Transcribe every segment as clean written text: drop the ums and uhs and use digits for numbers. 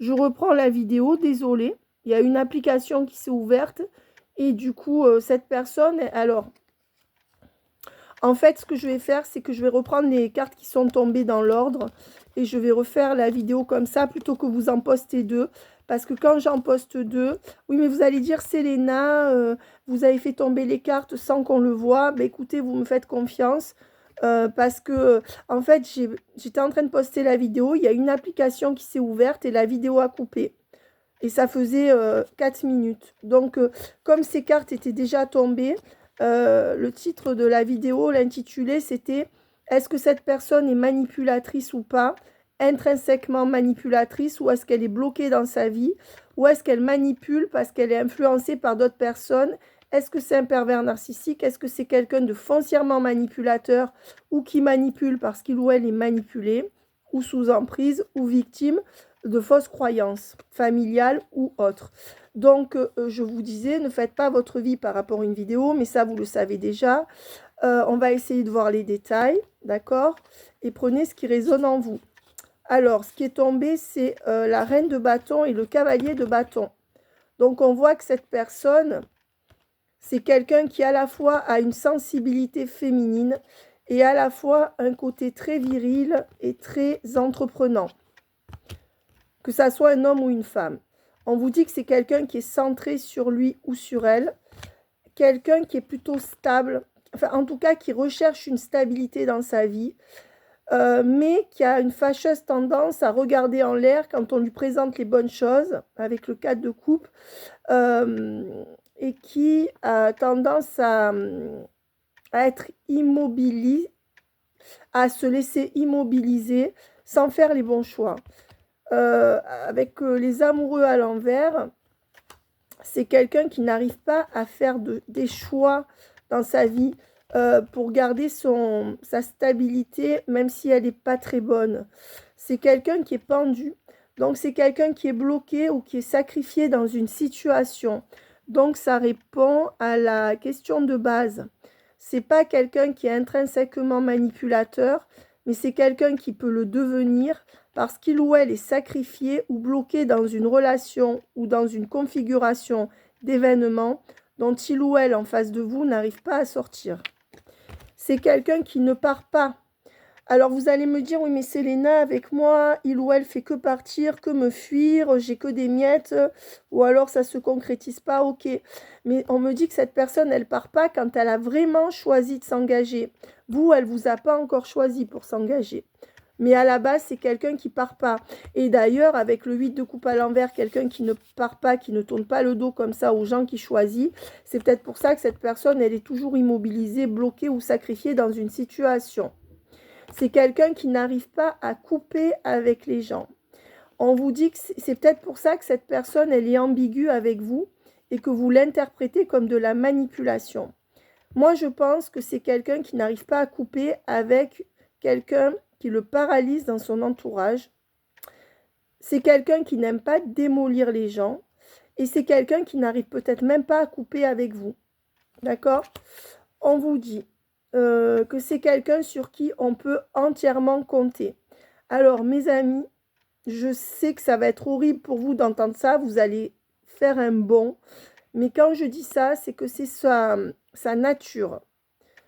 Je reprends la vidéo, désolée. Il y a une application qui s'est ouverte. Et du coup, cette personne, alors, en fait, ce que je vais faire, c'est que je vais reprendre les cartes qui sont tombées dans l'ordre. Et je vais refaire la vidéo comme ça, plutôt que vous en postez deux. Parce que quand j'en poste deux, oui, mais vous allez dire, Selena, vous avez fait tomber les cartes sans qu'on le voit. Ben, écoutez, vous me faites confiance. Parce que, en fait, j'étais en train de poster la vidéo. Il y a une application qui s'est ouverte et la vidéo a coupé. Et ça faisait 4 minutes. Donc, comme ces cartes étaient déjà tombées, le titre de la vidéo, l'intitulé, c'était est-ce que cette personne est manipulatrice ou pas, intrinsèquement manipulatrice, ou est-ce qu'elle est bloquée dans sa vie, ou est-ce qu'elle manipule parce qu'elle est influencée par d'autres personnes. Est-ce que c'est un pervers narcissique? Est-ce que c'est quelqu'un de foncièrement manipulateur ou qui manipule parce qu'il ou elle est manipulé, ou sous emprise, ou victime de fausses croyances familiales ou autres. Donc, je vous disais, ne faites pas votre vie par rapport à une vidéo, mais ça, vous le savez déjà. On va essayer de voir les détails, d'accord? Et prenez ce qui résonne en vous. Alors, ce qui est tombé, c'est la reine de bâton et le cavalier de bâton. Donc, on voit que cette personne, c'est quelqu'un qui à la fois a une sensibilité féminine et à la fois un côté très viril et très entreprenant. Que ça soit un homme ou une femme. On vous dit que c'est quelqu'un qui est centré sur lui ou sur elle, quelqu'un qui est plutôt stable, enfin en tout cas qui recherche une stabilité dans sa vie, mais qui a une fâcheuse tendance à regarder en l'air quand on lui présente les bonnes choses, avec le 4 de coupe, et qui a tendance à être immobilisé, à se laisser immobiliser sans faire les bons choix. Avec les amoureux à l'envers, c'est quelqu'un qui n'arrive pas à faire des choix dans sa vie pour garder sa stabilité, même si elle n'est pas très bonne. C'est quelqu'un qui est pendu. Donc, c'est quelqu'un qui est bloqué ou qui est sacrifié dans une situation. Donc, ça répond à la question de base. C'est pas quelqu'un qui est intrinsèquement manipulateur, mais c'est quelqu'un qui peut le devenir parce qu'il ou elle est sacrifié ou bloqué dans une relation ou dans une configuration d'événements dont il ou elle en face de vous n'arrive pas à sortir. C'est quelqu'un qui ne part pas. Alors vous allez me dire, oui mais Selena, avec moi, il ou elle fait que partir, que me fuir, j'ai que des miettes, ou alors ça se concrétise pas, ok. Mais on me dit que cette personne, elle part pas quand elle a vraiment choisi de s'engager. Vous, elle vous a pas encore choisi pour s'engager. Mais à la base, c'est quelqu'un qui part pas. Et d'ailleurs, avec le 8 de coupe à l'envers, quelqu'un qui ne part pas, qui ne tourne pas le dos comme ça aux gens qui choisissent, c'est peut-être pour ça que cette personne, elle est toujours immobilisée, bloquée ou sacrifiée dans une situation. C'est quelqu'un qui n'arrive pas à couper avec les gens. On vous dit que c'est peut-être pour ça que cette personne, elle est ambiguë avec vous et que vous l'interprétez comme de la manipulation. Moi, je pense que c'est quelqu'un qui n'arrive pas à couper avec quelqu'un qui le paralyse dans son entourage. C'est quelqu'un qui n'aime pas démolir les gens. Et c'est quelqu'un qui n'arrive peut-être même pas à couper avec vous. D'accord? On vous dit que c'est quelqu'un sur qui on peut entièrement compter. Alors, mes amis, je sais que ça va être horrible pour vous d'entendre ça. Vous allez faire un bond. Mais quand je dis ça, c'est que c'est sa nature.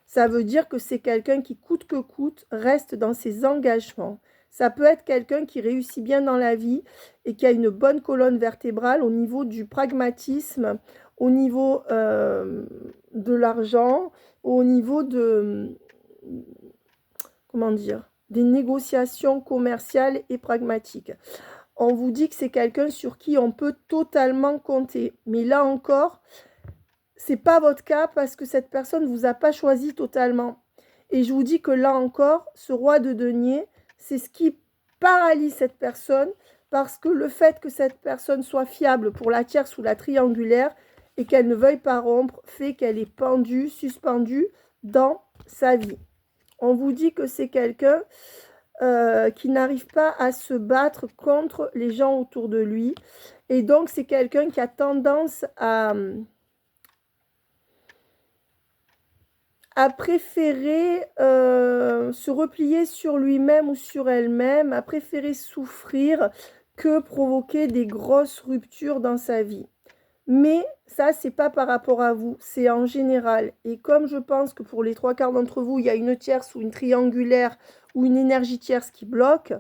Ça veut dire que c'est quelqu'un qui, coûte que coûte, reste dans ses engagements. Ça peut être quelqu'un qui réussit bien dans la vie et qui a une bonne colonne vertébrale au niveau du pragmatisme, au niveau de l'argent, au niveau de, comment dire, des négociations commerciales et pragmatiques. On vous dit que c'est quelqu'un sur qui on peut totalement compter. Mais là encore, c'est pas votre cas parce que cette personne ne vous a pas choisi totalement. Et je vous dis que là encore, ce roi de denier, c'est ce qui paralyse cette personne parce que le fait que cette personne soit fiable pour la tierce ou la triangulaire et qu'elle ne veuille pas rompre fait qu'elle est pendue, suspendue dans sa vie. On vous dit que c'est quelqu'un qui n'arrive pas à se battre contre les gens autour de lui. Et donc, c'est quelqu'un qui a tendance à préférer se replier sur lui-même ou sur elle-même, à préférer souffrir que provoquer des grosses ruptures dans sa vie. Mais ça, c'est pas par rapport à vous, c'est en général. Et comme je pense que pour les 3/4 d'entre vous, il y a une tierce ou une triangulaire ou une énergie tierce qui bloque,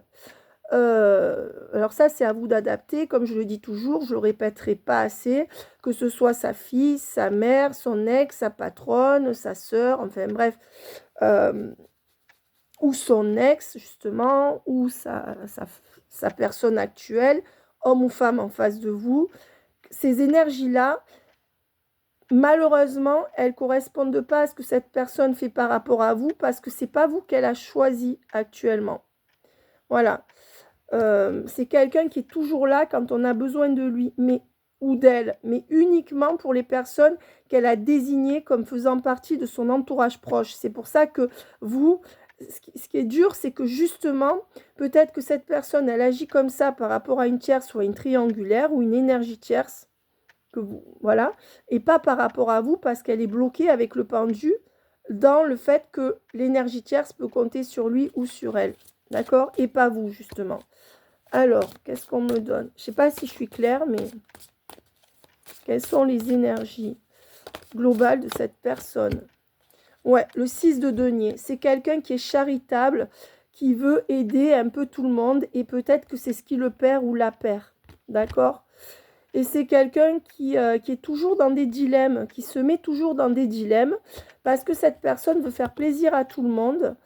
alors ça, c'est à vous d'adapter. Comme je le dis toujours, je le répéterai pas assez, que ce soit sa fille, sa mère, son ex, sa patronne, sa sœur, enfin bref, ou son ex, justement, ou sa personne actuelle, homme ou femme en face de vous. Ces énergies-là, malheureusement, elles ne correspondent pas à ce que cette personne fait par rapport à vous, parce que ce n'est pas vous qu'elle a choisi actuellement. Voilà. C'est quelqu'un qui est toujours là quand on a besoin de lui, mais ou d'elle, mais uniquement pour les personnes qu'elle a désignées comme faisant partie de son entourage proche. C'est pour ça que vous, ce qui est dur, c'est que justement, peut-être que cette personne, elle agit comme ça par rapport à une tierce ou à une triangulaire ou une énergie tierce, que vous, voilà, et pas par rapport à vous parce qu'elle est bloquée avec le pendu dans le fait que l'énergie tierce peut compter sur lui ou sur elle. D'accord? Et pas vous, justement. Alors, qu'est-ce qu'on me donne? Je ne sais pas si je suis claire, mais quelles sont les énergies globales de cette personne? Ouais, le 6 de denier. C'est quelqu'un qui est charitable, qui veut aider un peu tout le monde, et peut-être que c'est ce qui le perd ou la perd. D'accord? Et c'est quelqu'un qui est toujours dans des dilemmes, qui se met toujours dans des dilemmes, parce que cette personne veut faire plaisir à tout le monde.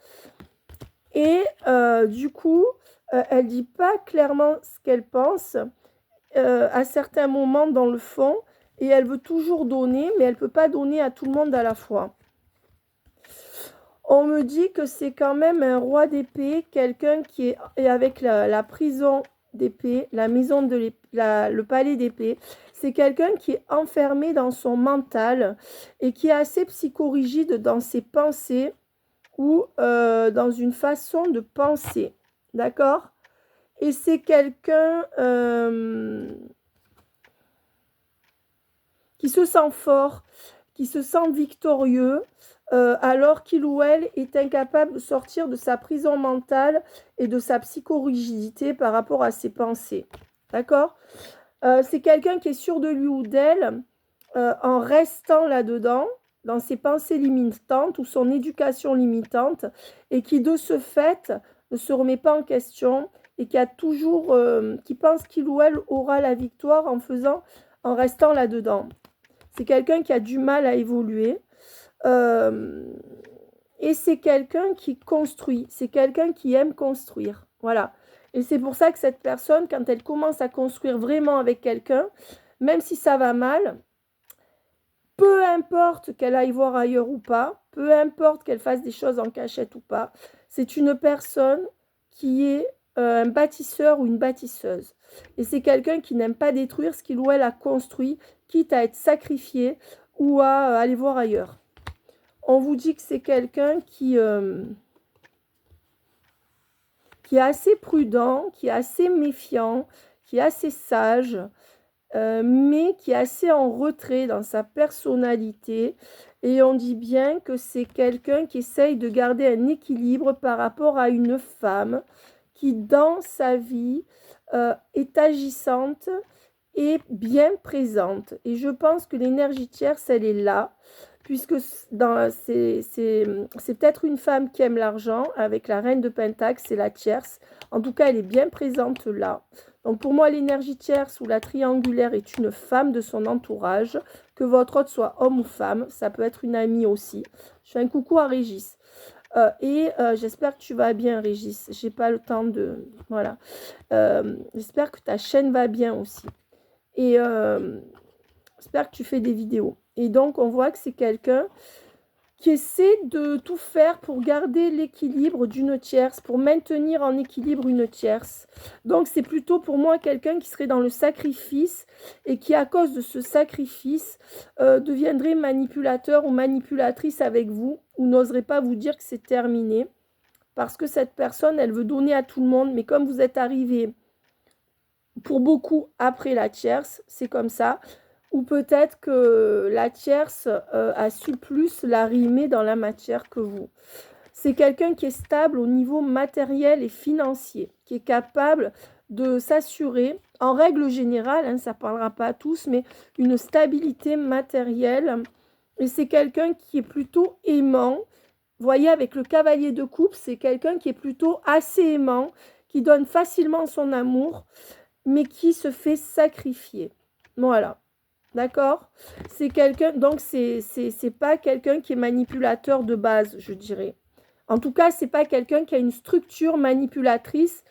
Et du coup, elle ne dit pas clairement ce qu'elle pense à certains moments dans le fond, et elle veut toujours donner, mais elle ne peut pas donner à tout le monde à la fois. On me dit que c'est quand même un roi d'épée, quelqu'un qui est avec la prison d'épée, la maison de le palais d'épée. C'est quelqu'un qui est enfermé dans son mental et qui est assez psychorigide dans ses pensées ou dans une façon de penser. D'accord? Et c'est quelqu'un qui se sent fort, qui se sent victorieux, alors qu'il ou elle est incapable de sortir de sa prison mentale et de sa psychorigidité par rapport à ses pensées. D'accord? C'est quelqu'un qui est sûr de lui ou d'elle en restant là-dedans, dans ses pensées limitantes ou son éducation limitante, et qui de ce fait ne se remet pas en question et qui a toujours, qui pense qu'il ou elle aura la victoire en restant là-dedans. C'est quelqu'un qui a du mal à évoluer. Et c'est quelqu'un qui construit. C'est quelqu'un qui aime construire. Voilà. Et c'est pour ça que cette personne, quand elle commence à construire vraiment avec quelqu'un, même si ça va mal, peu importe qu'elle aille voir ailleurs ou pas, peu importe qu'elle fasse des choses en cachette ou pas, c'est une personne qui est un bâtisseur ou une bâtisseuse. Et c'est quelqu'un qui n'aime pas détruire ce qu'il ou elle a construit, quitte à être sacrifié ou à aller voir ailleurs. On vous dit que c'est quelqu'un qui est assez prudent, qui est assez méfiant, qui est assez sage, mais qui est assez en retrait dans sa personnalité. Et on dit bien que c'est quelqu'un qui essaye de garder un équilibre par rapport à une femme qui, dans sa vie, est agissante et bien présente. Et je pense que l'énergie tierce, elle est là, puisque c'est peut-être une femme qui aime l'argent, avec la reine de Pentacle, c'est la tierce. En tout cas, elle est bien présente là. Donc pour moi, l'énergie tierce ou la triangulaire est une femme de son entourage, que votre hôte soit homme ou femme, ça peut être une amie aussi. Je fais un coucou à Régis. J'espère que tu vas bien, Régis. J'ai pas le temps de... Voilà. J'espère que ta chaîne va bien aussi. Et j'espère que tu fais des vidéos. Et donc, on voit que c'est quelqu'un qui essaie de tout faire pour garder l'équilibre d'une tierce, pour maintenir en équilibre une tierce. Donc, c'est plutôt pour moi quelqu'un qui serait dans le sacrifice et qui, à cause de ce sacrifice, deviendrait manipulateur ou manipulatrice avec vous ou n'oserait pas vous dire que c'est terminé. Parce que cette personne, elle veut donner à tout le monde, mais comme vous êtes arrivé pour beaucoup après la tierce, c'est comme ça. Ou peut-être que la tierce a su plus la rimer dans la matière que vous. C'est quelqu'un qui est stable au niveau matériel et financier, qui est capable de s'assurer, en règle générale, hein, ça ne parlera pas à tous, mais une stabilité matérielle. Et c'est quelqu'un qui est plutôt aimant. Vous voyez, avec le cavalier de coupe, c'est quelqu'un qui est plutôt assez aimant, qui donne facilement son amour, mais qui se fait sacrifier. Voilà. D'accord? C'est quelqu'un, donc c'est pas quelqu'un qui est manipulateur de base, je dirais. En tout cas, c'est pas quelqu'un qui a une structure manipulatrice.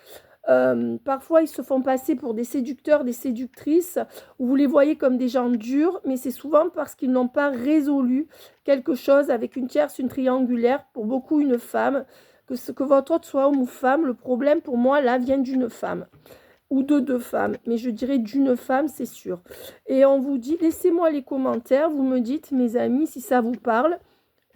Parfois, ils se font passer pour des séducteurs, des séductrices, où vous les voyez comme des gens durs, mais c'est souvent parce qu'ils n'ont pas résolu quelque chose avec une tierce, une triangulaire, pour beaucoup une femme. Que votre autre soit homme ou femme, le problème pour moi, là, vient d'une femme ou de deux femmes, mais je dirais d'une femme, c'est sûr. Et on vous dit, laissez-moi les commentaires, vous me dites, mes amis, si ça vous parle.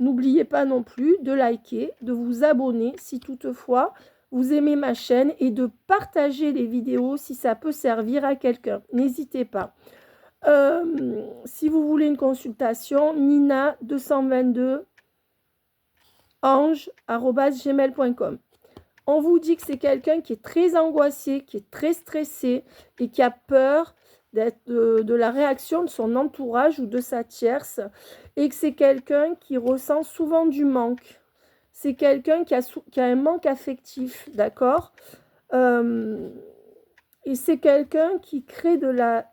N'oubliez pas non plus de liker, de vous abonner si toutefois vous aimez ma chaîne et de partager les vidéos si ça peut servir à quelqu'un. N'hésitez pas. Si vous voulez une consultation, nina222 ange@gmail.com. On vous dit que c'est quelqu'un qui est très angoissé, qui est très stressé et qui a peur de la réaction de son entourage ou de sa tierce, et que c'est quelqu'un qui ressent souvent du manque. C'est quelqu'un qui a un manque affectif, d'accord? Et c'est quelqu'un qui crée de la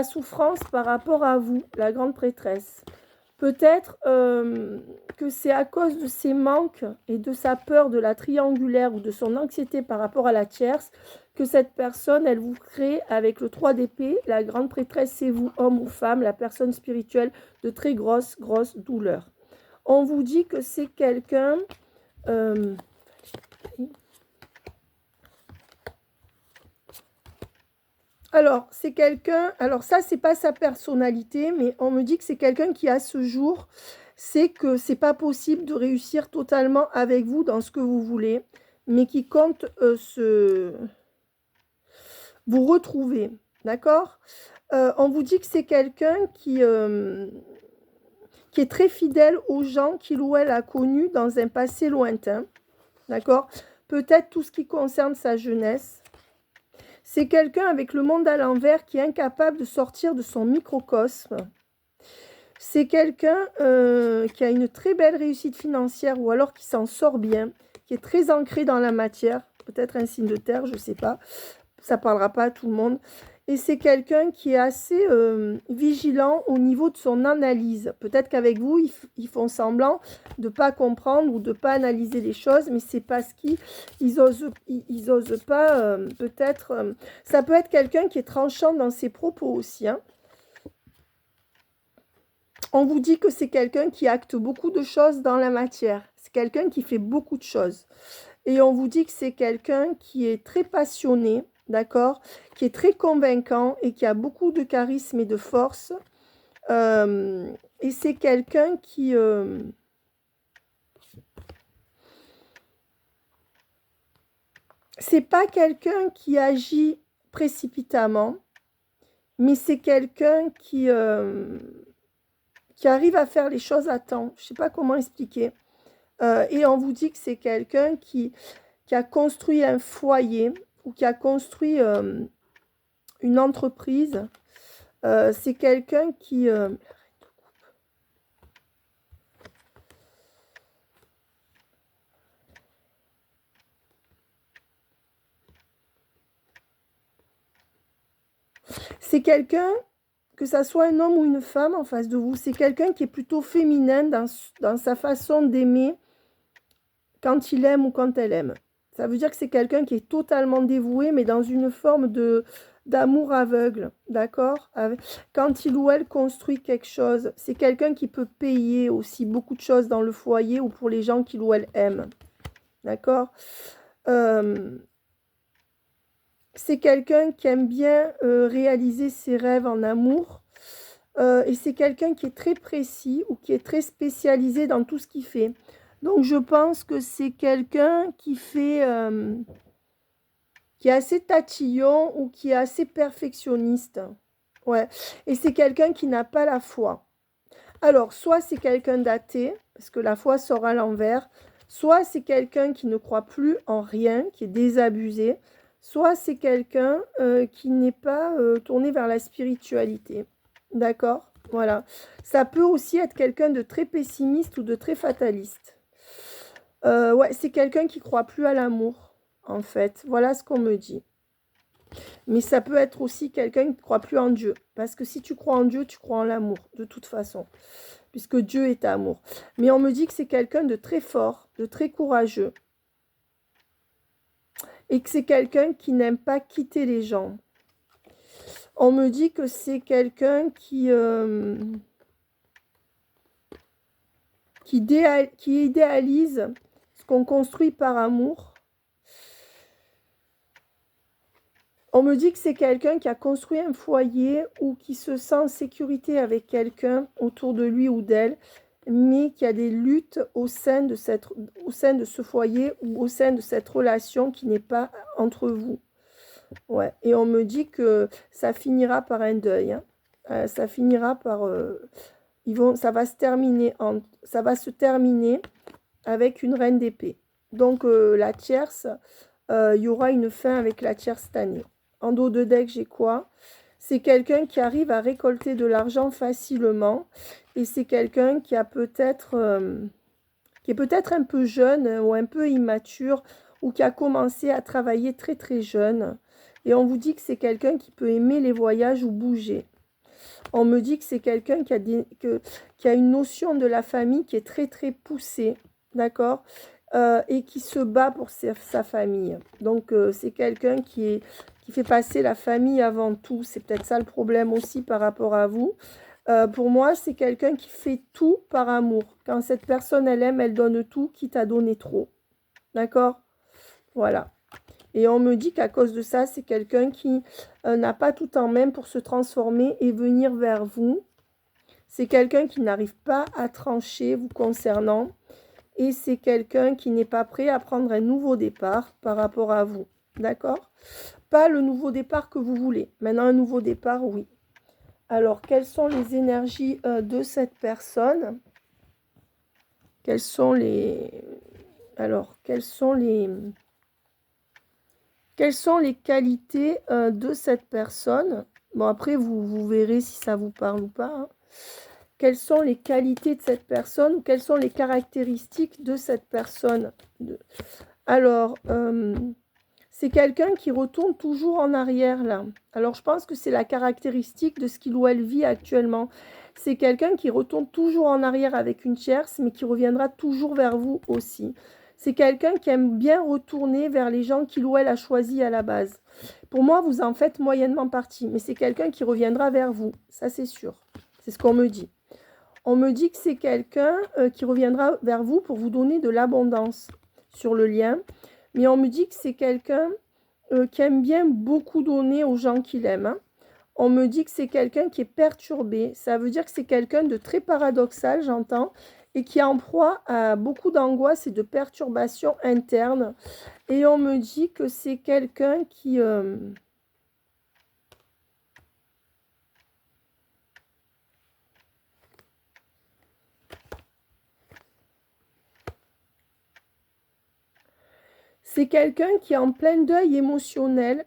souffrance par rapport à vous, la grande prêtresse. Peut-être que c'est à cause de ses manques et de sa peur de la triangulaire ou de son anxiété par rapport à la tierce que cette personne, elle vous crée avec le 3 d'épée. La grande prêtresse, c'est vous, homme ou femme, la personne spirituelle, de très grosses douleurs. On vous dit que c'est quelqu'un... alors, c'est quelqu'un... Alors ça, c'est pas sa personnalité, mais on me dit que c'est quelqu'un qui, à ce jour, sait que c'est pas possible de réussir totalement avec vous dans ce que vous voulez, mais qui compte vous retrouver. D'accord? On vous dit que c'est quelqu'un qui est très fidèle aux gens qu'il ou elle a connus dans un passé lointain. D'accord? Peut-être tout ce qui concerne sa jeunesse. C'est quelqu'un avec le monde à l'envers qui est incapable de sortir de son microcosme. C'est quelqu'un qui a une très belle réussite financière ou alors qui s'en sort bien, qui est très ancré dans la matière. Peut-être un signe de terre, je ne sais pas. Ça ne parlera pas à tout le monde. Et c'est quelqu'un qui est assez vigilant au niveau de son analyse. Peut-être qu'avec vous, ils font semblant de ne pas comprendre ou de ne pas analyser les choses, mais c'est parce qu'ils osent pas, peut-être... ça peut être quelqu'un qui est tranchant dans ses propos aussi. Hein. On vous dit que c'est quelqu'un qui acte beaucoup de choses dans la matière. C'est quelqu'un qui fait beaucoup de choses. Et on vous dit que c'est quelqu'un qui est très passionné, d'accord, qui est très convaincant et qui a beaucoup de charisme et de force. Et c'est quelqu'un qui... c'est pas quelqu'un qui agit précipitamment, mais c'est quelqu'un qui arrive à faire les choses à temps. Je ne sais pas comment expliquer. Et on vous dit que c'est quelqu'un qui a construit un foyer ou qui a construit une entreprise. C'est quelqu'un qui... c'est quelqu'un, que ça soit un homme ou une femme en face de vous, c'est quelqu'un qui est plutôt féminin dans sa façon d'aimer quand il aime ou quand elle aime. Ça veut dire que c'est quelqu'un qui est totalement dévoué, mais dans une forme d'amour aveugle, d'accord? Quand il ou elle construit quelque chose, c'est quelqu'un qui peut payer aussi beaucoup de choses dans le foyer ou pour les gens qu'il ou elle aime, d'accord? C'est quelqu'un qui aime bien réaliser ses rêves en amour. Et c'est quelqu'un qui est très précis ou qui est très spécialisé dans tout ce qu'il fait. Donc, je pense que c'est quelqu'un qui fait... qui est assez tatillon ou qui est assez perfectionniste. Ouais. Et c'est quelqu'un qui n'a pas la foi. Alors, soit c'est quelqu'un d'athée, parce que la foi sort à l'envers, soit c'est quelqu'un qui ne croit plus en rien, qui est désabusé, soit c'est quelqu'un qui n'est pas tourné vers la spiritualité. D'accord? Voilà. Ça peut aussi être quelqu'un de très pessimiste ou de très fataliste. Ouais, c'est quelqu'un qui ne croit plus à l'amour, en fait. Voilà ce qu'on me dit. Mais ça peut être aussi quelqu'un qui ne croit plus en Dieu. Parce que si tu crois en Dieu, tu crois en l'amour, de toute façon. Puisque Dieu est amour. Mais on me dit que c'est quelqu'un de très fort, de très courageux. Et que c'est quelqu'un qui n'aime pas quitter les gens. On me dit que c'est quelqu'un qui idéalise ce qu'on construit par amour. On me dit que c'est quelqu'un qui a construit un foyer ou qui se sent en sécurité avec quelqu'un autour de lui ou d'elle, mais qu'il y a des luttes au sein de ce foyer ou au sein de cette relation qui n'est pas entre vous. Ouais. Et on me dit que ça finira par un deuil. Hein. Ça finira par... ça va se terminer avec une reine d'épée. Donc la tierce, il y aura une fin avec la tierce cette année. En dos de deck, j'ai quoi? C'est quelqu'un qui arrive à récolter de l'argent facilement. Et c'est quelqu'un qui a qui est peut-être un peu jeune ou un peu immature ou qui a commencé à travailler très très jeune. Et on vous dit que c'est quelqu'un qui peut aimer les voyages ou bouger. On me dit que c'est quelqu'un qui a une notion de la famille qui est très très poussée, d'accord, et qui se bat pour sa famille. Donc c'est quelqu'un qui fait passer la famille avant tout. C'est peut-être ça le problème aussi par rapport à vous. Pour moi, c'est quelqu'un qui fait tout par amour. Quand cette personne, elle aime, elle donne tout, quitte à donner trop. D'accord? Voilà. Et on me dit qu'à cause de ça, c'est quelqu'un qui n'a pas tout en main pour se transformer et venir vers vous. C'est quelqu'un qui n'arrive pas à trancher vous concernant. Et c'est quelqu'un qui n'est pas prêt à prendre un nouveau départ par rapport à vous. D'accord? Pas le nouveau départ que vous voulez. Maintenant, un nouveau départ, oui. Alors, quelles sont les énergies de cette personne? Quelles sont les... Alors, quelles sont les qualités de cette personne? Bon, après, vous verrez si ça vous parle ou pas. Hein. Quelles sont les qualités de cette personne ou quelles sont les caractéristiques de cette personne? Alors, c'est quelqu'un qui retourne toujours en arrière, là. Alors, je pense que c'est la caractéristique de ce qu'il ou elle vit actuellement. C'est quelqu'un qui retourne toujours en arrière avec une tierce, mais qui reviendra toujours vers vous aussi. C'est quelqu'un qui aime bien retourner vers les gens qu'il ou elle a choisis à la base. Pour moi, vous en faites moyennement partie, mais c'est quelqu'un qui reviendra vers vous. Ça, c'est sûr. C'est ce qu'on me dit. On me dit que c'est quelqu'un qui reviendra vers vous pour vous donner de l'abondance sur le lien. Mais on me dit que c'est quelqu'un qui aime bien beaucoup donner aux gens qu'il aime. Hein. On me dit que c'est quelqu'un qui est perturbé. Ça veut dire que c'est quelqu'un de très paradoxal, j'entends, et qui est en proie à beaucoup d'angoisse et de perturbations internes. Et on me dit que c'est quelqu'un qui... C'est quelqu'un qui est en plein deuil émotionnel,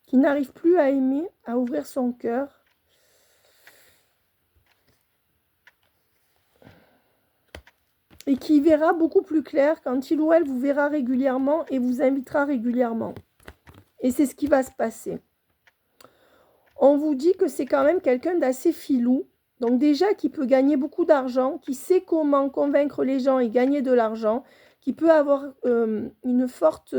qui n'arrive plus à aimer, à ouvrir son cœur. Et qui verra beaucoup plus clair quand il ou elle vous verra régulièrement et vous invitera régulièrement. Et c'est ce qui va se passer. On vous dit que c'est quand même quelqu'un d'assez filou. Donc déjà, qui peut gagner beaucoup d'argent, qui sait comment convaincre les gens et gagner de l'argent, qui peut avoir une forte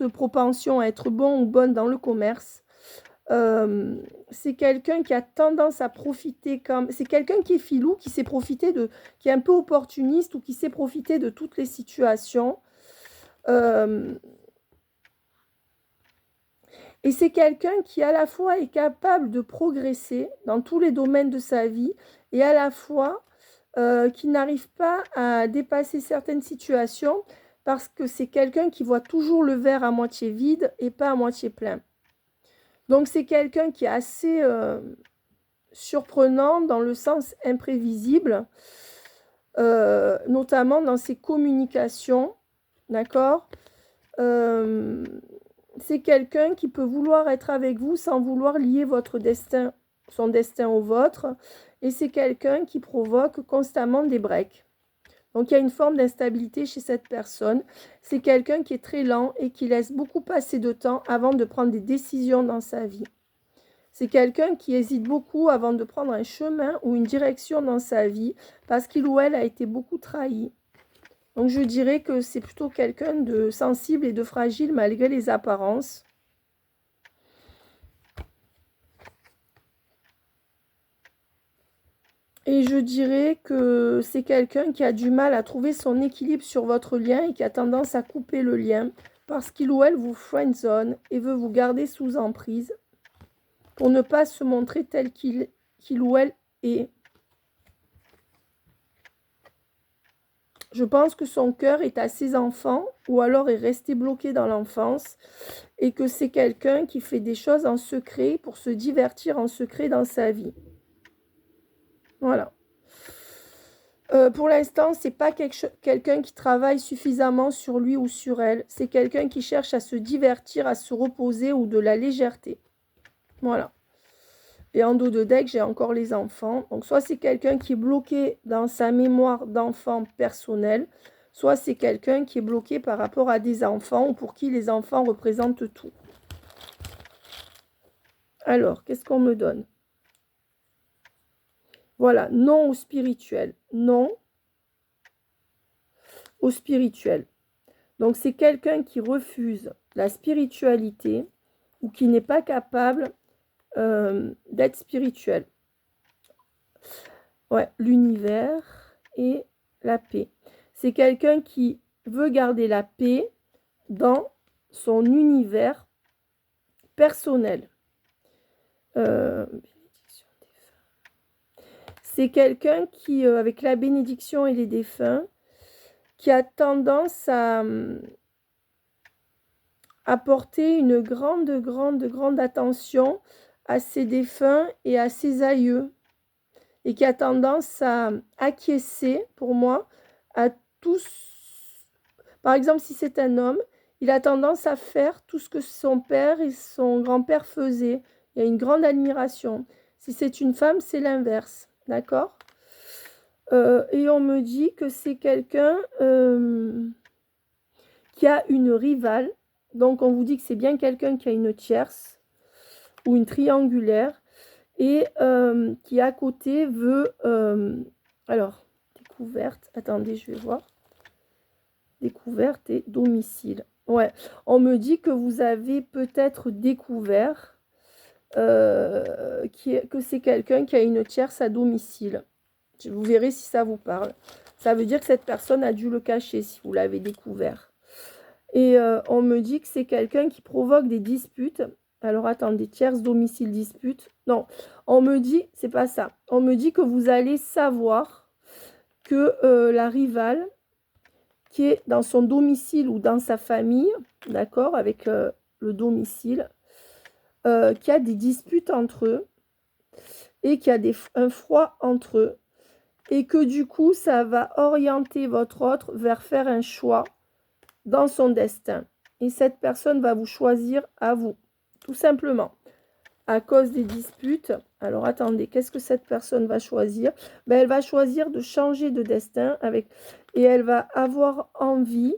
propension à être bon ou bonne dans le commerce. C'est quelqu'un qui a tendance à profiter c'est quelqu'un qui est filou, qui sait profiter qui est un peu opportuniste ou qui sait profiter de toutes les situations. Et c'est quelqu'un qui à la fois est capable de progresser dans tous les domaines de sa vie et à la fois qui n'arrive pas à dépasser certaines situations parce que c'est quelqu'un qui voit toujours le verre à moitié vide et pas à moitié plein. Donc c'est quelqu'un qui est assez surprenant dans le sens imprévisible, notamment dans ses communications, d'accord ? c'est quelqu'un qui peut vouloir être avec vous sans vouloir lier votre destin, son destin au vôtre. Et c'est quelqu'un qui provoque constamment des breaks. Donc, il y a une forme d'instabilité chez cette personne. C'est quelqu'un qui est très lent et qui laisse beaucoup passer de temps avant de prendre des décisions dans sa vie. C'est quelqu'un qui hésite beaucoup avant de prendre un chemin ou une direction dans sa vie parce qu'il ou elle a été beaucoup trahi. Donc, je dirais que c'est plutôt quelqu'un de sensible et de fragile malgré les apparences. Et je dirais que c'est quelqu'un qui a du mal à trouver son équilibre sur votre lien et qui a tendance à couper le lien parce qu'il ou elle vous friendzone et veut vous garder sous emprise pour ne pas se montrer tel qu'il ou elle est. Je pense que son cœur est à ses enfants ou alors est resté bloqué dans l'enfance et que c'est quelqu'un qui fait des choses en secret pour se divertir en secret dans sa vie. Voilà. Pour l'instant, c'est pas quelqu'un qui travaille suffisamment sur lui ou sur elle. C'est quelqu'un qui cherche à se divertir, à se reposer ou de la légèreté. Voilà. Et en dos de deck, j'ai encore les enfants. Donc, soit c'est quelqu'un qui est bloqué dans sa mémoire d'enfant personnel, soit c'est quelqu'un qui est bloqué par rapport à des enfants ou pour qui les enfants représentent tout. Alors, qu'est-ce qu'on me donne? Voilà, non au spirituel. Non au spirituel. Donc, c'est quelqu'un qui refuse la spiritualité ou qui n'est pas capable d'être spirituel. Ouais, l'univers et la paix. C'est quelqu'un qui veut garder la paix dans son univers personnel. C'est quelqu'un qui, avec la bénédiction et les défunts, qui a tendance à porter une grande attention à ses défunts et à ses aïeux. Et qui a tendance à acquiescer, pour moi, à tous. Par exemple, si c'est un homme, il a tendance à faire tout ce que son père et son grand-père faisaient. Il y a une grande admiration. Si c'est une femme, c'est l'inverse. D'accord ? Et on me dit que c'est quelqu'un qui a une rivale. Donc, on vous dit que c'est bien quelqu'un qui a une tierce ou une triangulaire et qui à côté veut... alors, découverte. Attendez, je vais voir. Découverte et domicile. Ouais, on me dit que vous avez peut-être découvert que c'est quelqu'un qui a une tierce à domicile. Vous verrez si ça vous parle. Ça veut dire que cette personne a dû le cacher si vous l'avez découvert. Et on me dit que c'est quelqu'un qui provoque des disputes. Alors attendez, tierce, domicile, dispute. Non, on me dit, c'est pas ça. On me dit que vous allez savoir que la rivale qui est dans son domicile ou dans sa famille, d'accord, avec le domicile, qui a des disputes entre eux et qui a un froid entre eux et que du coup, ça va orienter votre autre vers faire un choix dans son destin. Et cette personne va vous choisir à vous, tout simplement, à cause des disputes. Alors, attendez, qu'est-ce que cette personne va choisir? Ben, elle va choisir de changer de destin et elle va avoir envie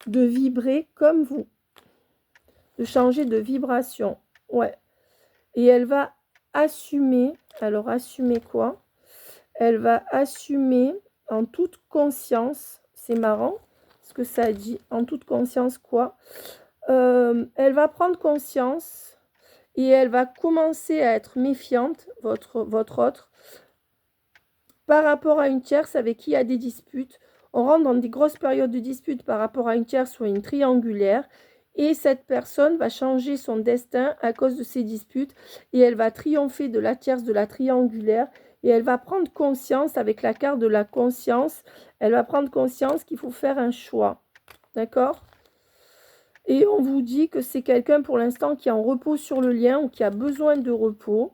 de vibrer comme vous, de changer de vibration. Ouais. Et elle va assumer, alors assumer quoi? Elle va assumer en toute conscience, c'est marrant, ce que ça dit, en toute conscience quoi? Elle va prendre conscience et elle va commencer à être méfiante, votre autre, par rapport à une tierce avec qui il y a des disputes. On rentre dans des grosses périodes de disputes par rapport à une tierce ou à une triangulaire. Et cette personne va changer son destin à cause de ces disputes. Et elle va triompher de la tierce, de la triangulaire. Et elle va prendre conscience, avec la carte de la conscience, elle va prendre conscience qu'il faut faire un choix. D'accord ? Et on vous dit que c'est quelqu'un pour l'instant qui est en repos sur le lien ou qui a besoin de repos.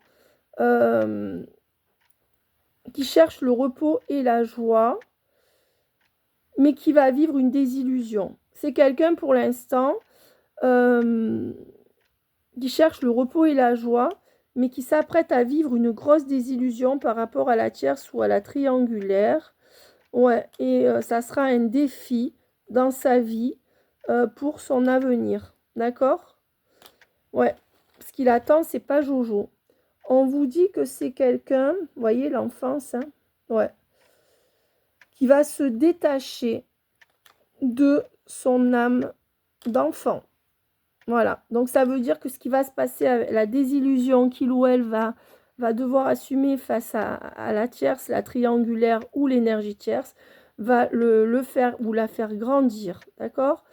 Qui cherche le repos et la joie, mais qui va vivre une désillusion. C'est quelqu'un pour l'instant qui cherche le repos et la joie, mais qui s'apprête à vivre une grosse désillusion par rapport à la tierce ou à la triangulaire. Ouais, et ça sera un défi dans sa vie pour son avenir. D'accord? Ouais, ce qu'il attend, c'est pas Jojo. On vous dit que c'est quelqu'un, vous voyez l'enfance, hein? Ouais, qui va se détacher de son âme d'enfant. Voilà, donc ça veut dire que ce qui va se passer avec la désillusion qu'il ou elle va devoir assumer face à la tierce, la triangulaire ou l'énergie tierce, va le faire ou la faire grandir, d'accord?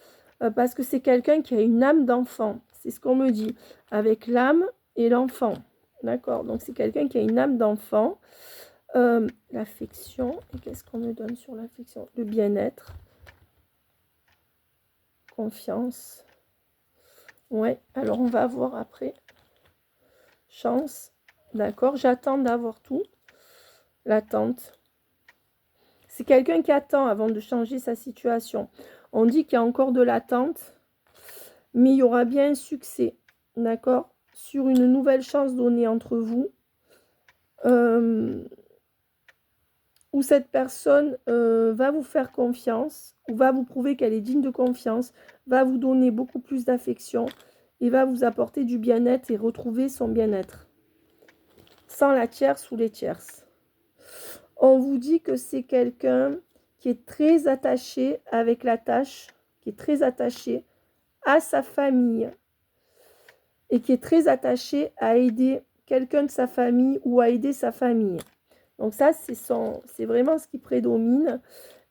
Parce que c'est quelqu'un qui a une âme d'enfant, c'est ce qu'on me dit, avec l'âme et l'enfant, d'accord? Donc c'est quelqu'un qui a une âme d'enfant, l'affection, et qu'est-ce qu'on me donne sur l'affection? Le bien-être, confiance. Ouais, alors on va voir après. Chance, d'accord, j'attends d'avoir tout. L'attente. C'est quelqu'un qui attend avant de changer sa situation. On dit qu'il y a encore de l'attente, mais il y aura bien un succès, d'accord, sur une nouvelle chance donnée entre vous. Où cette personne va vous faire confiance, ou va vous prouver qu'elle est digne de confiance, va vous donner beaucoup plus d'affection et va vous apporter du bien-être et retrouver son bien-être. Sans la tierce ou les tierces. On vous dit que c'est quelqu'un qui est très attaché avec la tâche, qui est très attaché à sa famille et qui est très attaché à aider quelqu'un de sa famille ou à aider sa famille. Donc ça, c'est vraiment ce qui prédomine.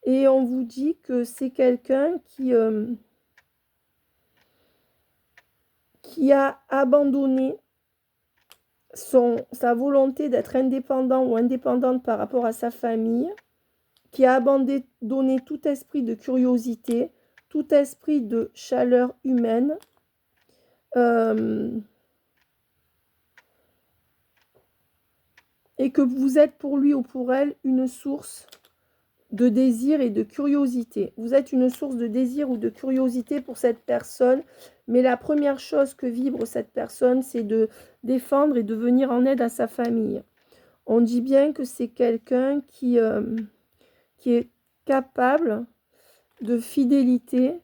Et on vous dit que c'est quelqu'un qui a abandonné sa volonté d'être indépendant ou indépendante par rapport à sa famille, qui a abandonné tout esprit de curiosité, tout esprit de chaleur humaine, et que vous êtes pour lui ou pour elle une source de désir et de curiosité. Vous êtes une source de désir ou de curiosité pour cette personne, mais la première chose que vibre cette personne, c'est de défendre et de venir en aide à sa famille. On dit bien que c'est quelqu'un qui est capable de fidélité,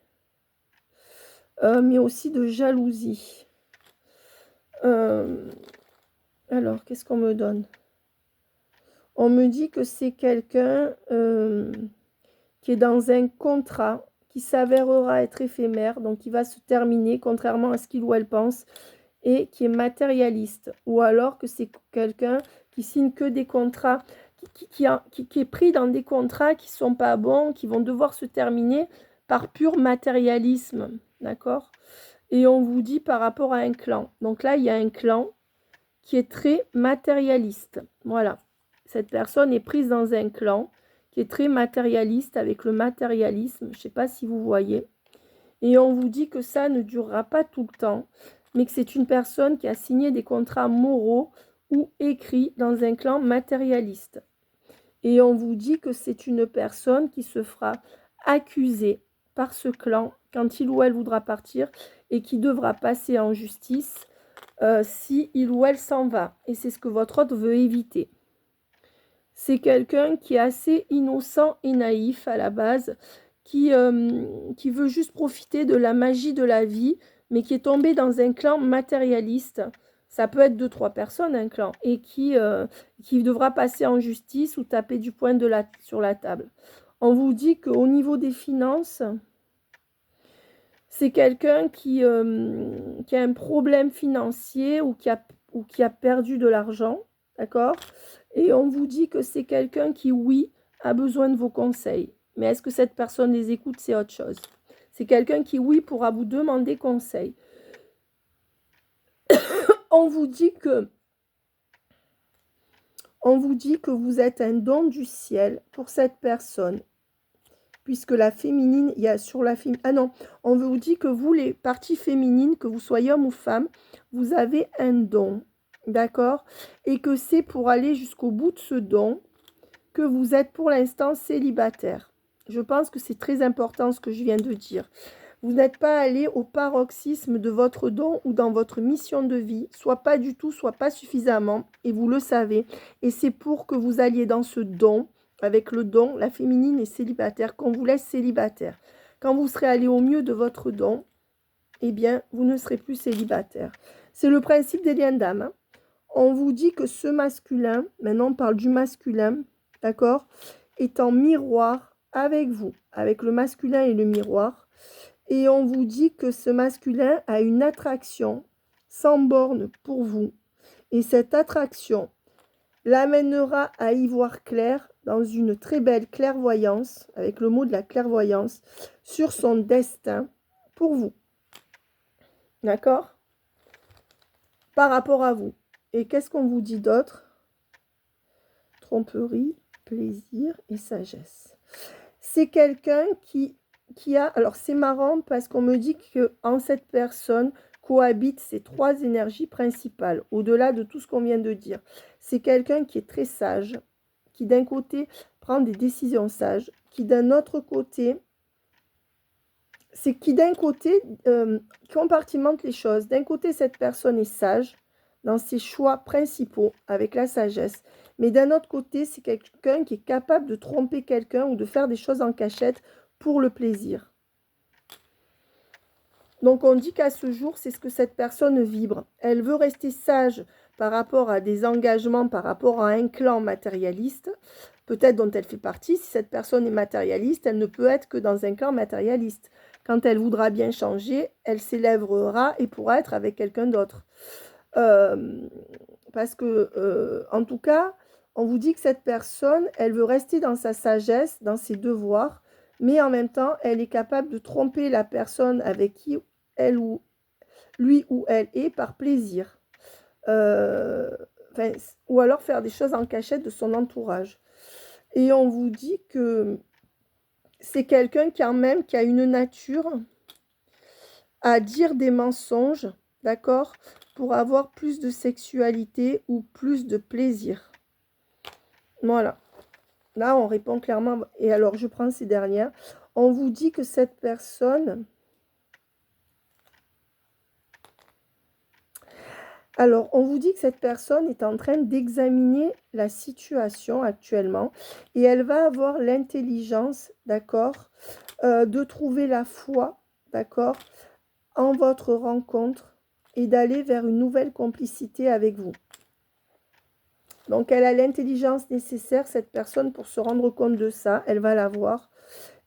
mais aussi de jalousie. Alors, qu'est-ce qu'on me donne? On me dit que c'est quelqu'un qui est dans un contrat qui s'avérera être éphémère, donc qui va se terminer, contrairement à ce qu'il ou elle pense, et qui est matérialiste. Ou alors que c'est quelqu'un qui signe que des contrats, qui est pris dans des contrats qui ne sont pas bons, qui vont devoir se terminer par pur matérialisme. D'accord? Et on vous dit par rapport à un clan. Donc là, il y a un clan qui est très matérialiste. Voilà. Cette personne est prise dans un clan qui est très matérialiste avec le matérialisme. Je ne sais pas si vous voyez. Et on vous dit que ça ne durera pas tout le temps, mais que c'est une personne qui a signé des contrats moraux ou écrits dans un clan matérialiste. Et on vous dit que c'est une personne qui se fera accuser par ce clan quand il ou elle voudra partir et qui devra passer en justice si il ou elle s'en va. Et c'est ce que votre hôte veut éviter. C'est quelqu'un qui est assez innocent et naïf à la base, qui veut juste profiter de la magie de la vie, mais qui est tombé dans un clan matérialiste. Ça peut être 2-3 personnes, un clan, et qui devra passer en justice ou taper du poing sur la table. On vous dit qu'au niveau des finances, c'est quelqu'un qui a un problème financier ou qui a perdu de l'argent, d'accord? Et on vous dit que c'est quelqu'un qui, oui, a besoin de vos conseils. Mais est-ce que cette personne les écoute? C'est autre chose. C'est quelqu'un qui, oui, pourra vous demander conseil. On vous dit que vous êtes un don du ciel pour cette personne. Puisque la féminine, il y a sur la féminine... Ah non, on vous dit que vous, les parties féminines, que vous soyez homme ou femme, vous avez un don. D'accord? Et que c'est pour aller jusqu'au bout de ce don que vous êtes pour l'instant célibataire. Je pense que c'est très important ce que je viens de dire. Vous n'êtes pas allé au paroxysme de votre don ou dans votre mission de vie, soit pas du tout, soit pas suffisamment, et vous le savez. Et c'est pour que vous alliez dans ce don, avec le don, la féminine est célibataire, qu'on vous laisse célibataire. Quand vous serez allé au mieux de votre don, eh bien, vous ne serez plus célibataire. C'est le principe des liens d'âme. Hein. On vous dit que ce masculin, maintenant on parle du masculin, d'accord, est en miroir avec vous, avec le masculin et le miroir. Et on vous dit que ce masculin a une attraction sans borne pour vous. Et cette attraction l'amènera à y voir clair dans une très belle clairvoyance, avec le mot de la clairvoyance, sur son destin pour vous. D'accord? Par rapport à vous. Et qu'est-ce qu'on vous dit d'autre? Tromperie, plaisir et sagesse. C'est quelqu'un qui a... Alors, c'est marrant parce qu'on me dit qu'en cette personne cohabitent ces trois énergies principales, au-delà de tout ce qu'on vient de dire. C'est quelqu'un qui est très sage, qui d'un côté prend des décisions sages, qui d'un autre côté... C'est qui d'un côté compartimente les choses. D'un côté, cette personne est sage dans ses choix principaux avec la sagesse. Mais d'un autre côté, c'est quelqu'un qui est capable de tromper quelqu'un ou de faire des choses en cachette pour le plaisir. Donc on dit qu'à ce jour, c'est ce que cette personne vibre. Elle veut rester sage par rapport à des engagements, par rapport à un clan matérialiste, peut-être dont elle fait partie. Si cette personne est matérialiste, elle ne peut être que dans un clan matérialiste. Quand elle voudra bien changer, elle s'élèvera et pourra être avec quelqu'un d'autre. Parce que, en tout cas, on vous dit que cette personne, elle veut rester dans sa sagesse, dans ses devoirs, mais en même temps, elle est capable de tromper la personne avec qui elle ou lui ou elle est par plaisir. Ou alors faire des choses en cachette de son entourage. Et on vous dit que c'est quelqu'un quand même qui a une nature à dire des mensonges, d'accord, pour avoir plus de sexualité ou plus de plaisir. Voilà. Là, on répond clairement. Et alors, je prends ces dernières. On vous dit que cette personne... Alors, on vous dit que cette personne est en train d'examiner la situation actuellement et elle va avoir l'intelligence, d'accord, de trouver la foi, d'accord, en votre rencontre et d'aller vers une nouvelle complicité avec vous. Donc, elle a l'intelligence nécessaire, cette personne, pour se rendre compte de ça. Elle va l'avoir.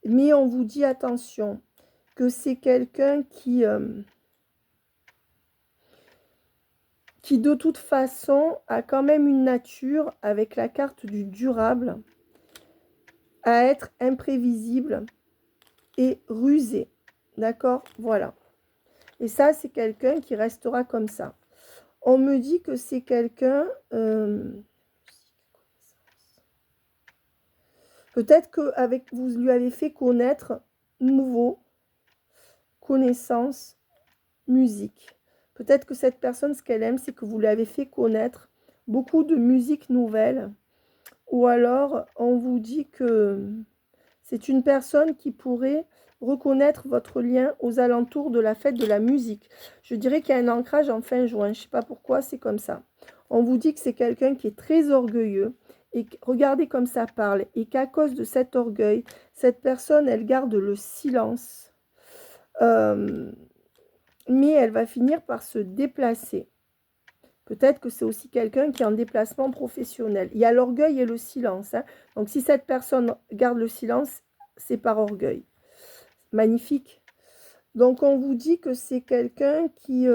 Mais on vous dit, attention, que c'est quelqu'un qui de toute façon a quand même une nature, avec la carte du durable, à être imprévisible et rusé. D'accord? Voilà. Et ça, c'est quelqu'un qui restera comme ça. On me dit que c'est quelqu'un... peut-être qu'avec vous lui avez fait connaître nouveau, connaissance, musique. Peut-être que cette personne, ce qu'elle aime, c'est que vous lui avez fait connaître beaucoup de musique nouvelle. Ou alors, on vous dit que c'est une personne qui pourrait reconnaître votre lien aux alentours de la fête de la musique. Je dirais qu'il y a un ancrage en fin juin. Je ne sais pas pourquoi, c'est comme ça. On vous dit que c'est quelqu'un qui est très orgueilleux. Et regardez comme ça parle. Et qu'à cause de cet orgueil, cette personne, elle garde le silence. Mais elle va finir par se déplacer. Peut-être que c'est aussi quelqu'un qui est en déplacement professionnel. Il y a l'orgueil et le silence. Hein. Donc, si cette personne garde le silence, c'est par orgueil. Magnifique. Donc, on vous dit que c'est quelqu'un qui,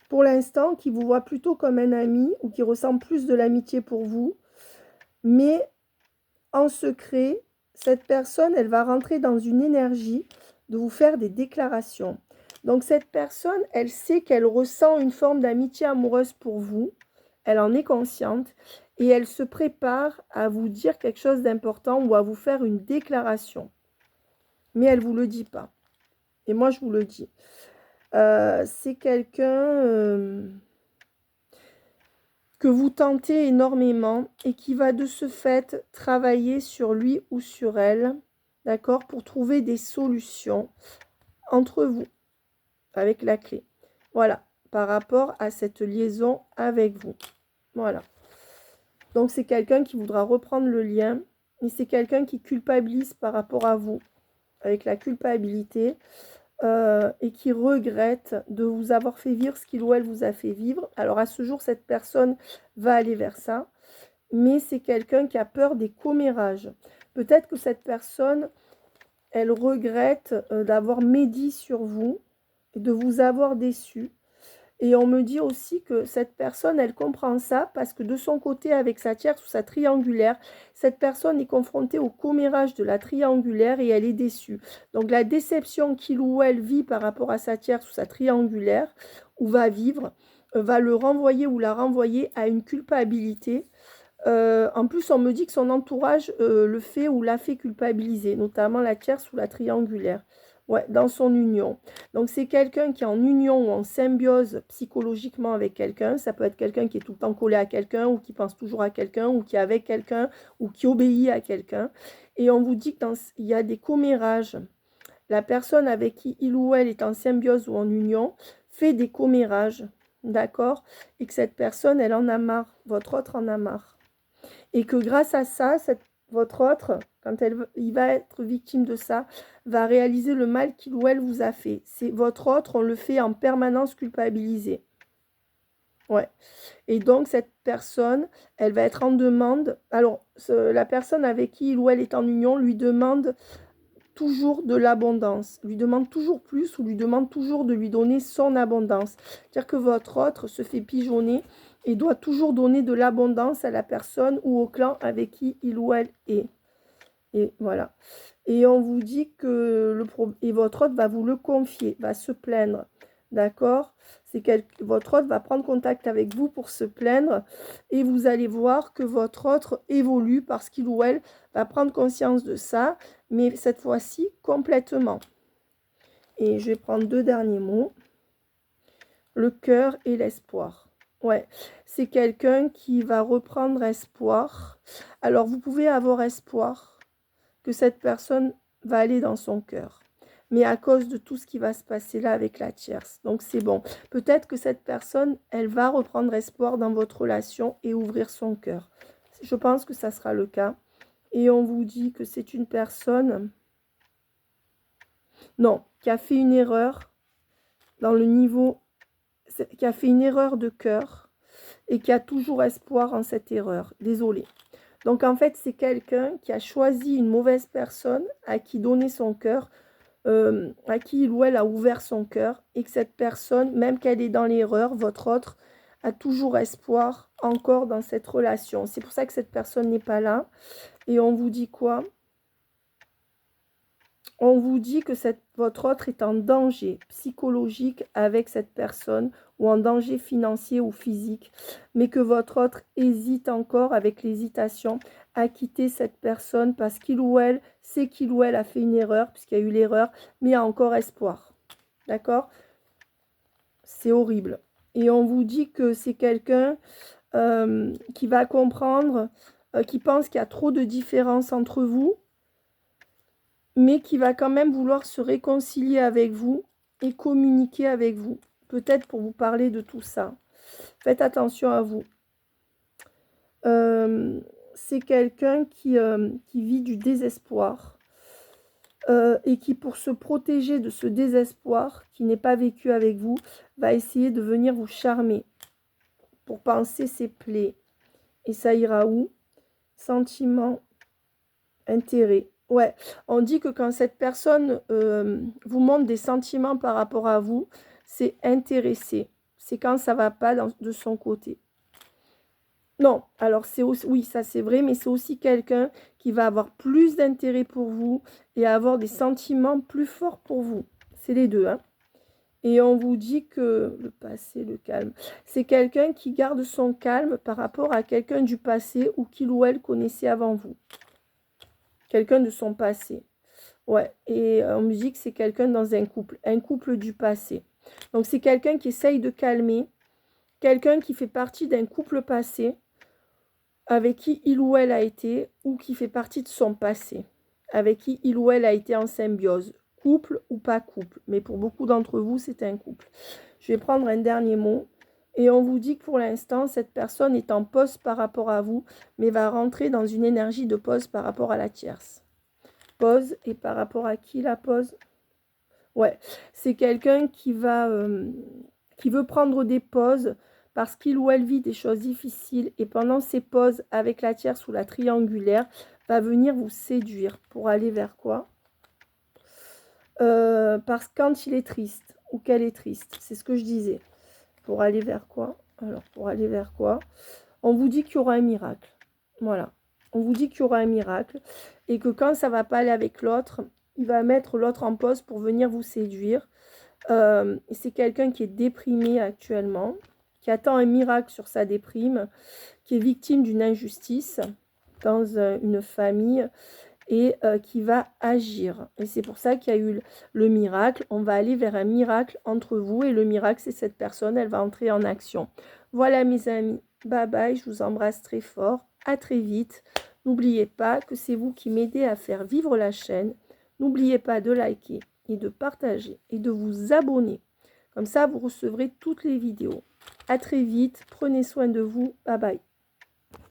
pour l'instant, qui vous voit plutôt comme un ami ou qui ressent plus de l'amitié pour vous. Mais en secret, cette personne, elle va rentrer dans une énergie de vous faire des déclarations. Donc, cette personne, elle sait qu'elle ressent une forme d'amitié amoureuse pour vous. Elle en est consciente et elle se prépare à vous dire quelque chose d'important ou à vous faire une déclaration. Mais elle ne vous le dit pas. Et moi, je vous le dis. C'est quelqu'un que vous tentez énormément et qui va de ce fait travailler sur lui ou sur elle, d'accord, pour trouver des solutions entre vous, avec la clé. Voilà, par rapport à cette liaison avec vous. Voilà. Donc, c'est quelqu'un qui voudra reprendre le lien, mais c'est quelqu'un qui culpabilise par rapport à vous, avec la culpabilité, et qui regrette de vous avoir fait vivre ce qu'il ou elle vous a fait vivre. Alors, à ce jour, cette personne va aller vers ça, mais c'est quelqu'un qui a peur des commérages. Peut-être que cette personne, elle regrette d'avoir médit sur vous et de vous avoir déçu. Et on me dit aussi que cette personne, elle comprend ça parce que de son côté, avec sa tierce ou sa triangulaire, cette personne est confrontée au commérage de la triangulaire et elle est déçue. Donc la déception qu'il ou elle vit par rapport à sa tierce ou sa triangulaire, ou va vivre, va le renvoyer ou la renvoyer à une culpabilité. En plus, on me dit que son entourage le fait ou l'a fait culpabiliser, notamment la tierce ou la triangulaire. Ouais, dans son union. Donc, c'est quelqu'un qui est en union ou en symbiose psychologiquement avec quelqu'un. Ça peut être quelqu'un qui est tout le temps collé à quelqu'un ou qui pense toujours à quelqu'un ou qui est avec quelqu'un ou qui obéit à quelqu'un. Et on vous dit qu'il y a des commérages. La personne avec qui il ou elle est en symbiose ou en union fait des commérages, d'accord? Et que cette personne, elle en a marre. Votre autre en a marre. Et que grâce à ça, votre autre, quand il va être victime de ça, va réaliser le mal qu'il ou elle vous a fait. C'est votre autre, on le fait en permanence culpabiliser. Ouais. Et donc, cette personne, elle va être en demande. Alors, la personne avec qui il ou elle est en union lui demande toujours de l'abondance, lui demande toujours plus ou lui demande toujours de lui donner son abondance. C'est-à-dire que votre autre se fait pigeonner et doit toujours donner de l'abondance à la personne ou au clan avec qui il ou elle est. Et voilà. Et on vous dit que et votre autre va vous le confier, va se plaindre. D'accord? Votre autre va prendre contact avec vous pour se plaindre et vous allez voir que votre autre évolue parce qu'il ou elle va prendre conscience de ça, mais cette fois-ci complètement. Et je vais prendre 2 derniers mots. Le cœur et l'espoir. Ouais, c'est quelqu'un qui va reprendre espoir. Alors, vous pouvez avoir espoir que cette personne va aller dans son cœur. Mais à cause de tout ce qui va se passer là avec la tierce. Donc, c'est bon. Peut-être que cette personne, elle va reprendre espoir dans votre relation et ouvrir son cœur. Je pense que ça sera le cas. Et on vous dit que c'est une personne, non, qui a fait une erreur dans le niveau, qui a fait une erreur de cœur et qui a toujours espoir en cette erreur. Désolée. Donc, en fait, c'est quelqu'un qui a choisi une mauvaise personne à qui donner son cœur, à qui il ou elle a ouvert son cœur, et que cette personne, même qu'elle est dans l'erreur, votre autre, a toujours espoir encore dans cette relation. C'est pour ça que cette personne n'est pas là. Et on vous dit quoi? On vous dit que votre autre est en danger psychologique avec cette personne ou en danger financier ou physique, mais que votre autre hésite encore avec l'hésitation à quitter cette personne parce qu'il ou elle sait qu'il ou elle a fait une erreur, puisqu'il y a eu l'erreur, mais il y a encore espoir. D'accord? C'est horrible. Et on vous dit que c'est quelqu'un qui va comprendre, qui pense qu'il y a trop de différences entre vous, mais qui va quand même vouloir se réconcilier avec vous et communiquer avec vous. Peut-être pour vous parler de tout ça. Faites attention à vous. C'est quelqu'un qui vit du désespoir et qui, pour se protéger de ce désespoir qui n'est pas vécu avec vous, va essayer de venir vous charmer pour panser ses plaies. Et ça ira où? Sentiment, intérêt. Ouais, on dit que quand cette personne vous montre des sentiments par rapport à vous, c'est intéressé. C'est quand ça ne va pas de son côté. Non, alors c'est aussi, oui, ça c'est vrai, mais c'est aussi quelqu'un qui va avoir plus d'intérêt pour vous et avoir des sentiments plus forts pour vous. C'est les deux, hein. Et on vous dit que le passé, le calme, c'est quelqu'un qui garde son calme par rapport à quelqu'un du passé ou qu'il ou elle connaissait avant vous. Quelqu'un de son passé. Ouais, et en musique, c'est quelqu'un dans un couple du passé. Donc, c'est quelqu'un qui essaye de calmer quelqu'un qui fait partie d'un couple passé, avec qui il ou elle a été, ou qui fait partie de son passé, avec qui il ou elle a été en symbiose, couple ou pas couple. Mais pour beaucoup d'entre vous, c'est un couple. Je vais prendre un dernier mot. Et on vous dit que pour l'instant, cette personne est en pause par rapport à vous, mais va rentrer dans une énergie de pause par rapport à la tierce. Pause, et par rapport à qui la pause? Ouais, c'est quelqu'un qui veut prendre des pauses parce qu'il ou elle vit des choses difficiles et pendant ces pauses avec la tierce ou la triangulaire, va venir vous séduire pour aller vers quoi? Parce que quand il est triste ou qu'elle est triste, c'est ce que je disais. Pour aller vers quoi? Alors, pour aller vers quoi? On vous dit qu'il y aura un miracle. Voilà. On vous dit qu'il y aura un miracle et que quand ça va pas aller avec l'autre, il va mettre l'autre en pause pour venir vous séduire. C'est quelqu'un qui est déprimé actuellement, qui attend un miracle sur sa déprime, qui est victime d'une injustice dans une famille et qui va agir. Et c'est pour ça qu'il y a eu le miracle. On va aller vers un miracle entre vous et le miracle, c'est cette personne, elle va entrer en action. Voilà mes amis, bye bye, je vous embrasse très fort, à très vite. N'oubliez pas que c'est vous qui m'aidez à faire vivre la chaîne. N'oubliez pas de liker et de partager et de vous abonner. Comme ça, vous recevrez toutes les vidéos. À très vite, prenez soin de vous, bye bye.